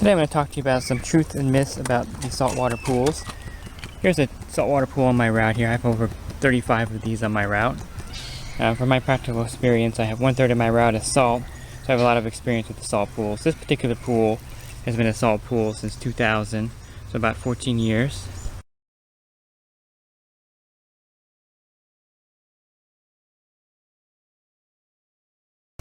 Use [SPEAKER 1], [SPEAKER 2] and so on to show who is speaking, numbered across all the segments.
[SPEAKER 1] Today I'm going to talk to you about some truth and myths about the saltwater pools. Here's a saltwater pool on my route here. I have over 35 of these on my route. From my practical experience, I have 1/3 of my route is salt, so I have a lot of experience with the salt pools. This particular pool has been a salt pool since 2000, so about 14 years.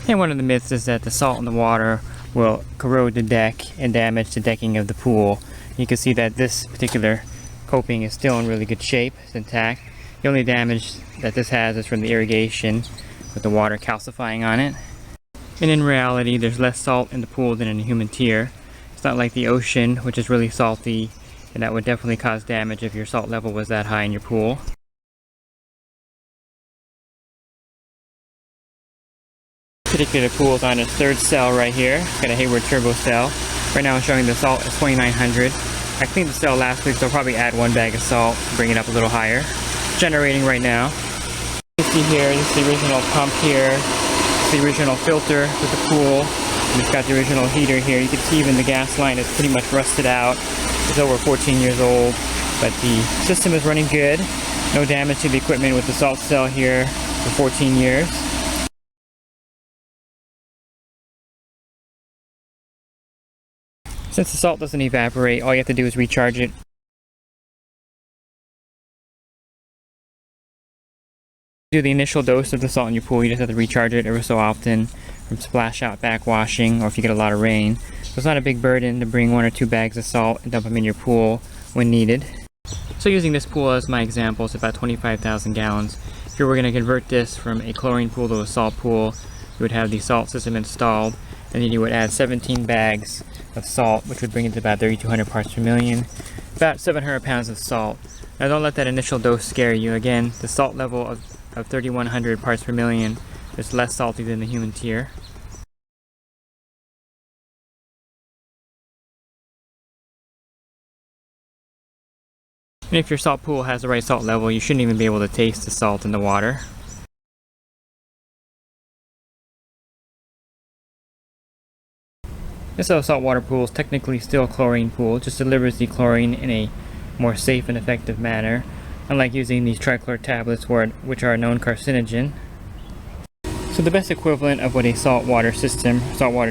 [SPEAKER 1] And one of the myths is that the salt in the water will corrode the deck and damage the decking of the pool. You can see that this particular coping is still in really good shape, it's intact. The only damage that this has is from the irrigation with the water calcifying on it. And in reality, there's less salt in the pool than in a human tear. It's not like the ocean, which is really salty, and that would definitely cause damage if your salt level was that high in your pool. Particular pool is on its third cell right here. It's got a Hayward turbo cell. Right now I'm showing the salt is 2900. I cleaned the cell last week, so I'll probably add 1 bag of salt to bring it up a little higher. It's generating right now. You see here, this is the original pump here. It's the original filter with the pool. And it's got the original heater here. You can see even the gas line is pretty much rusted out. It's over 14 years old, but the system is running good. No damage to the equipment with the salt cell here for 14 years. Since the salt doesn't evaporate, all you have to do is recharge it. Do the initial dose of the salt in your pool, you just have to recharge it every so often from splash out backwashing or if you get a lot of rain. So it's not a big burden to bring 1 or 2 bags of salt and dump them in your pool when needed. So using this pool as my example, it's about 25,000 gallons. If you were going to convert this from a chlorine pool to a salt pool, you would have the salt system installed, and then you would add 17 bags of salt, which would bring it to about 3,200 parts per million, about 700 pounds of salt. Now don't let that initial dose scare you. Again, the salt level of 3,100 parts per million is less salty than the human tear. And if your salt pool has the right salt level, you shouldn't even be able to taste the salt in the water. This saltwater pool is technically still a chlorine pool, it just delivers the chlorine in a more safe and effective manner, unlike using these trichlor tablets which are a known carcinogen. So the best equivalent of what a saltwater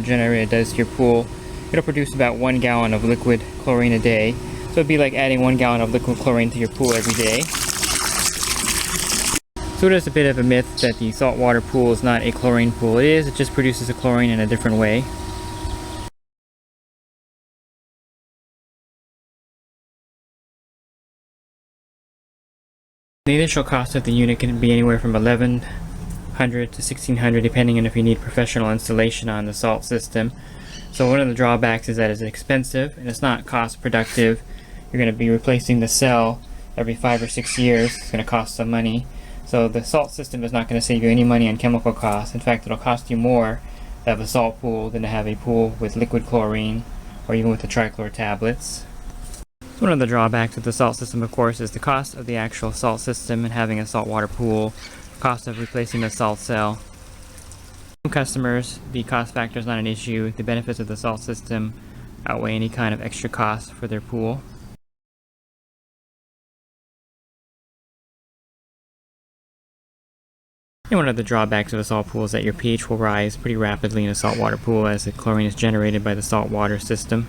[SPEAKER 1] generator does to your pool, it'll produce about 1 gallon of liquid chlorine a day. So it'd be like adding 1 gallon of liquid chlorine to your pool every day. So it is a bit of a myth that the saltwater pool is not a chlorine pool. It is, it just produces the chlorine in a different way. The initial cost of the unit can be anywhere from $1,100 to $1,600 depending on if you need professional installation on the salt system. So one of the drawbacks is that it's expensive and it's not cost productive. You're going to be replacing the cell every 5 or 6 years. It's going to cost some money. So the salt system is not going to save you any money on chemical costs. In fact, it'll cost you more to have a salt pool than to have a pool with liquid chlorine or even with the trichlor tablets. One of the drawbacks of the salt system, of course, is the cost of the actual salt system and having a saltwater pool, the cost of replacing the salt cell. For customers, the cost factor is not an issue. The benefits of the salt system outweigh any kind of extra cost for their pool. And one of the drawbacks of a salt pool is that your pH will rise pretty rapidly in a saltwater pool as the chlorine is generated by the saltwater system.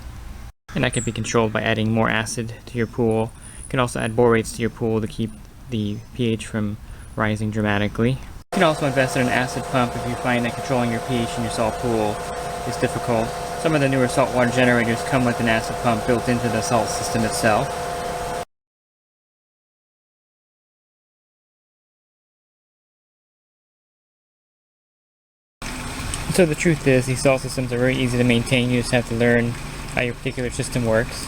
[SPEAKER 1] And that can be controlled by adding more acid to your pool. You can also add borates to your pool to keep the pH from rising dramatically. You can also invest in an acid pump if you find that controlling your pH in your salt pool is difficult. Some of the newer saltwater generators come with an acid pump built into the salt system itself. So the truth is, these salt systems are very easy to maintain. You just have to learn how your particular system works.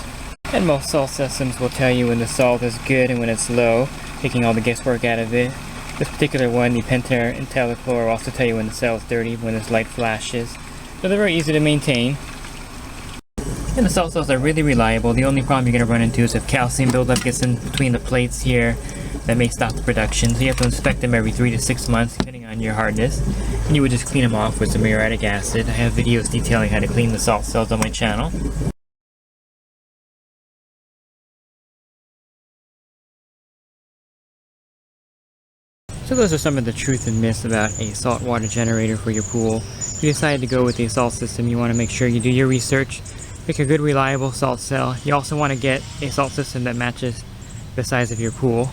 [SPEAKER 1] And most salt systems will tell you when the salt is good and when it's low, taking all the guesswork out of it. This particular one, the Untitled Chapter, will also tell you when the cell is dirty, when this light flashes. So they're very easy to maintain. And the salt cells are really reliable. The only problem you're going to run into is if calcium buildup gets in between the plates here, that may stop the production. So you have to inspect them every 3 to 6 months, depending on your hardness. And you would just clean them off with some muriatic acid. I have videos detailing how to clean the salt cells on my channel. So those are some of the truth and myths about a saltwater generator for your pool. If you decide to go with the salt system, you want to make sure you do your research, pick a good reliable salt cell. You also want to get a salt system that matches the size of your pool.